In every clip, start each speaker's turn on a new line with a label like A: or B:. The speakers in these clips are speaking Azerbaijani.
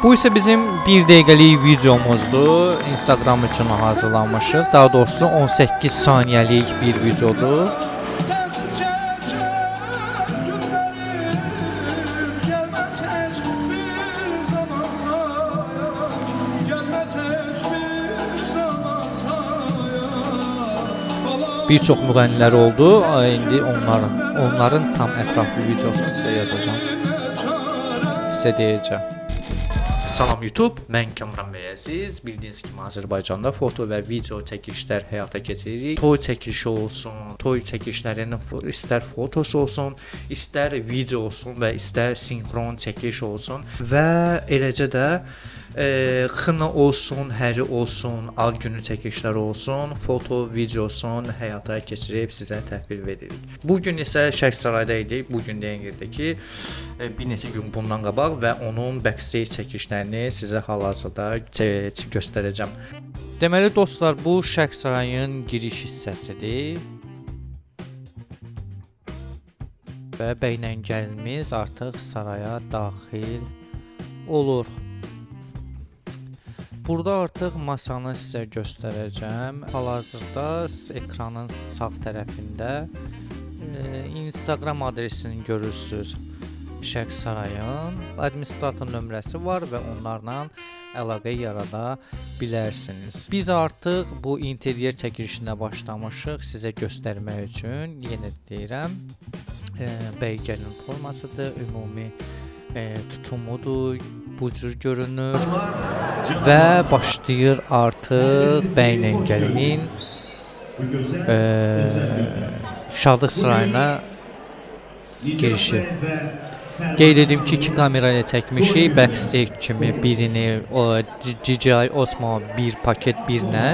A: Bu ise bizim 1 dəqiqəlik videomuzdur. Instagram üçün hazırlanmışıq. Daha doğrusu 18 saniyəlik bir videodur. Bir çox müğənnilər oldu. İndi onların tam ətraflı videosunu sizə yazacağım. Sizə deyəcəm. Salam YouTube, mən Kamran Bəyəziz. Bildiyiniz kimi Azərbaycanda foto və video çəkilişlər həyata keçiririk. Toy çəkilişi olsun, toy çəkilişlərinin istər fotosu olsun, istər video olsun və istər sinxron çəkiliş olsun və eləcə də xına olsun, həri olsun, ad günü çəkilişləri olsun, foto, videosun həyata keçirib sizə təhvil veririk. Bugün isə Şərq Sarayda idik. Bugün deyən yerdə ki, bir neçə gün bundan qabaq və onun backstage çəkilişlərini sizə hal-hazırda göstərəcəm. Deməli dostlar, bu Şərq Sarayının giriş hissəsidir. Və bəynəngəlimiz artıq saraya daxil olur. Burada artıq masanı sizə göstərəcəm. Hal-hazırda ekranın sağ tərəfində Instagram adresini görürsüz. Şərq Sarayın administrator nömrəsi var və onlarla əlaqə yarada bilərsiniz. Biz artıq bu interyer çəkilişinə başlamışıq sizə göstərmək üçün. Yenə deyirəm, bəygəlin formasıdır, ümumi tutumudur, bu cür görünür və başlayır artıq bəynəngəlinin Şadlıq Sarayına girişi. Qeyd edim ki, 2 kamera ilə çəkmişik. Backstage kimi birini DJI Osmo 1 paket 1 ilə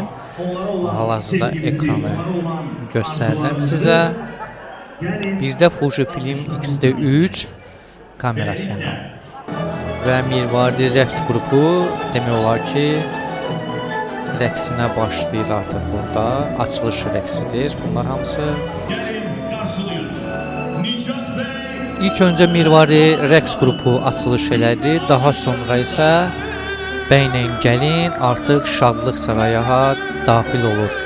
A: hal-hazırda ekranı göstərirəm sizə. Bir də Fujifilm X-D3 kamerası ilə və Mirvari rəqs qrupu demək olar ki, rəqsinə başlayır artıq burada. Açılış rəqsidir bunlar hamısı. İlk öncə Mirvari rəqs qrupu açılış elədi. Daha sonra isə bəynəngəlin artıq Şadlıq Saraya daxil olur.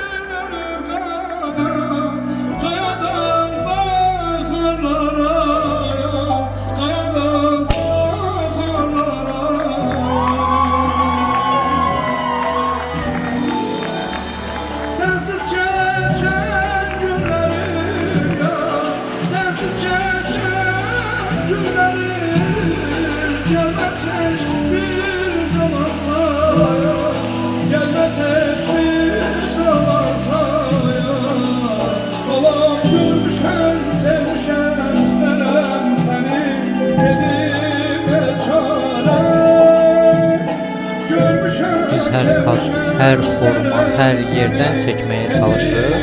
A: Biz hər forma, hər yerdən çəkməyə çalışırıq.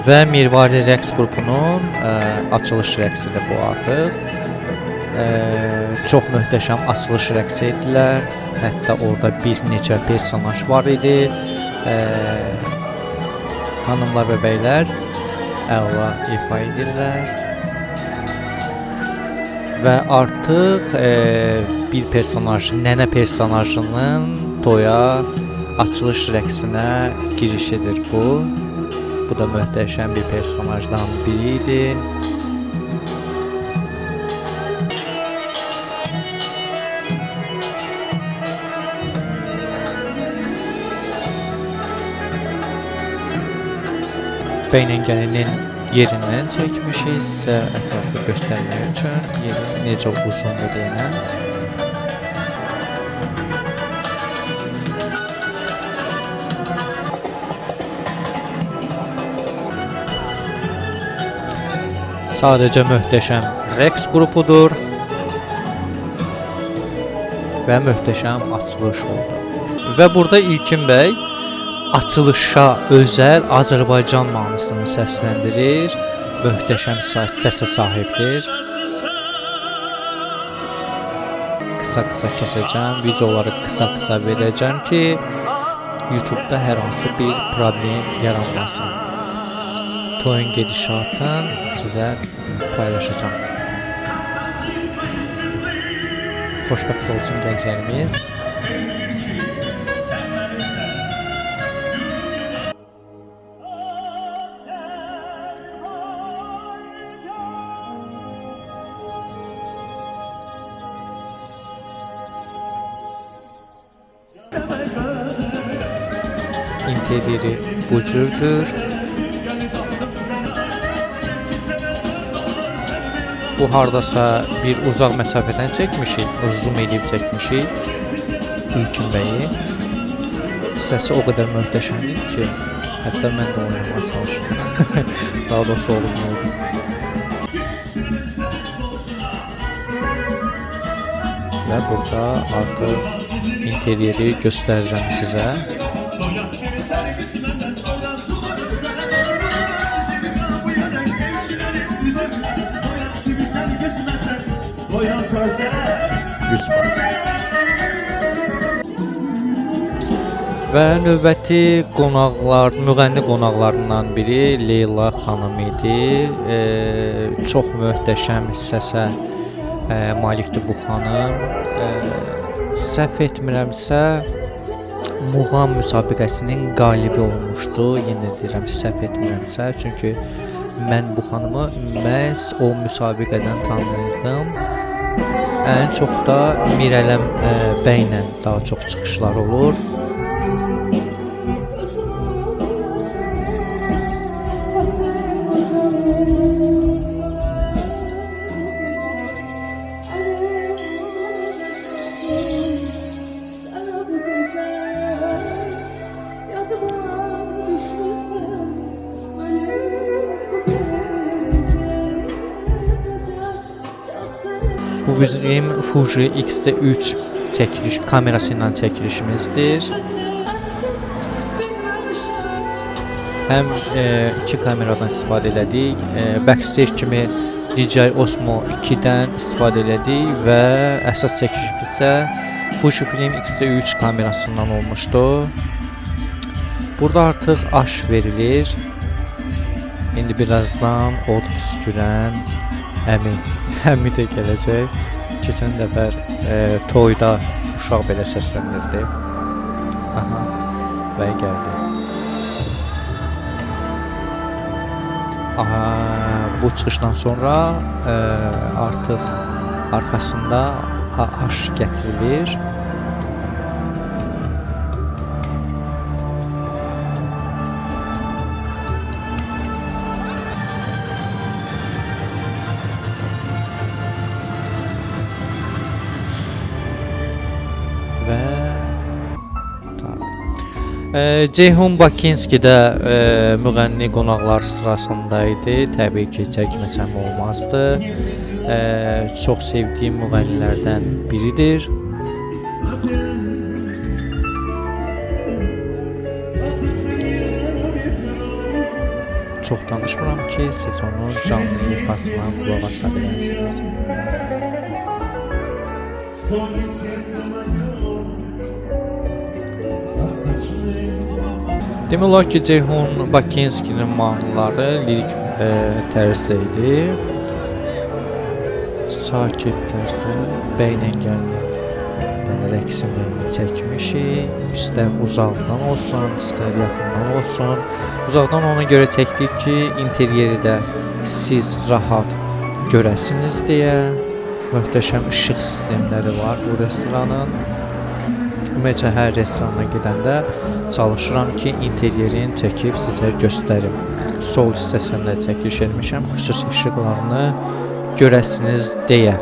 A: Və Mirvari rəqs qrupunun açılış rəqsidir bu artıq. Çox möhtəşəm açılış rəqsi etdilər. Hətta orada bir neçə personaj var idi. Xanımlar və bəylər əla ifa edirlər. Və artıq bir personaj, nənə personajının toya açılış rəqsinə girişidir bu. Bu da möhtəşəm bir personajdan biri idi. Bəynəngəlinin yerindən çəkmişik sizə ətraflı göstərmək üçün. Yeri necə uzundur deyilən. Sadəcə möhtəşəm rəqs qrupudur və möhtəşəm açılış oldu. Və burada İlkin bəy açılışa özəl Azərbaycan mahnısını səsləndirir. Möhtəşəm səsə sahibdir. Qısa-qısa kəsəcəm, videoları qısa-qısa verəcəm ki, YouTube-da hər hansı bir problem yaranmasın. Toyun gedişatını sizə paylaşacağım. Xoşbəxt olsun gənclərimiz. İnteryeri bu cürdür. Bu hardasa bir uzaq məsafədən çəkmişik, zoom edib çəkmişik İlkin bəyi. Səsi o qədər möhtəşəmdir ki, hətta mən də oynamaya çalışıyorum. Daha doğrusu oğlum oldu. Və burada artıq interyeri göstərirəm sizə. Və növbəti qonaqlar, müğənni qonaqlarından biri Leyla xanım idi. Çox möhtəşəm səsə malikdir bu xanım. Səhv etmirəmsə, muğam müsabiqəsinin qalibi olmuşdu. Yenə deyirəm, səhv etmirəmsə, çünki mən bu xanımı məhz o müsabiqədən tanıyırdım. Ən çox da Mirələm bəylə daha çox çıxışlar olur. Bu bizim Fuji X-T3 çəkiliş kamerası ilə çəkilişimizdir. Həm iki kameradan istifadə elədik. Backstage kimi DJI Osmo 2-dən istifadə elədik və əsas çəkilişimiz isə Fujifilm X-T3 kamerasından olmuşdu. Burada artıq aş verilir. İndi birazdan od püskürən əmi də gələcək. Keçən dəfə toyda uşaq belə səslənirdi. Aha, bəy gəldi. Aha, bu çıxışdan sonra artıq arxasında aş gətirilir. Ceyhun Bakinski də müğənni qonaqlar sırasında idi. Təbii ki, çəkməsəm olmazdı. Çox sevdiyim müğənnilərdən biridir. Çox danışmıram ki, siz onu canlı ifasına qulaq asa biləsiniz. Demək olar ki, Ceyhun Bakinskinin mahnıları lirik tərzdə idi. Sakit tərzdə bəylə gəlmə rəqsini çəkmişik. İstər uzaqdan olsun, istər yaxından olsun. Uzaqdan ona görə çəkdik ki, interyeri də siz rahat görəsiniz deyə. Möhtəşəm işıq sistemləri var bu restoranın. Ümumiyyətlə hər restorana gedəndə çalışıram ki, interyerini çəkib sizə göstərim. Sol hissəsində çəkiliş etmişəm, xüsusi işıqlarını görəsiniz deyə.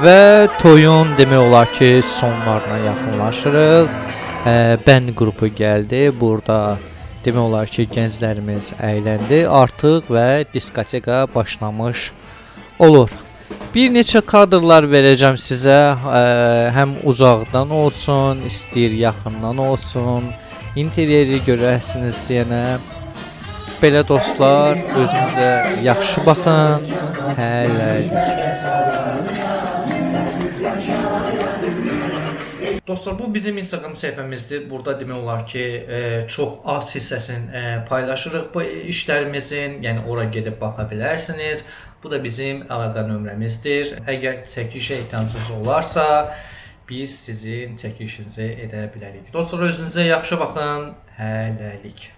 A: Və toyun demək olar ki, sonlarına yaxınlaşırıq. Bən qrupu gəldi. Burada demək olar ki, gənclərimiz əyləndi artıq və diskoteka başlamış olur. Bir neçə kadrlar verəcəm sizə, həm uzaqdan olsun, istəyir yaxından olsun, interyeri görəsiniz deyənə. Belə dostlar, özünüzə yaxşı baxın, hələlik. Dostlar, bu bizim Instagram səhifəmizdir. Burada demək olar ki, çox az hissəsini paylaşırıq bu işlərimizin. Yəni ora gedib baxa bilərsiniz. Bu da bizim əlaqə nömrəmizdir. Əgər çəkilişə ehtiyacınız olarsa, biz sizin çəkilişinizi edə bilərik. Dostlar, özünüzə yaxşı baxın. Hələlik.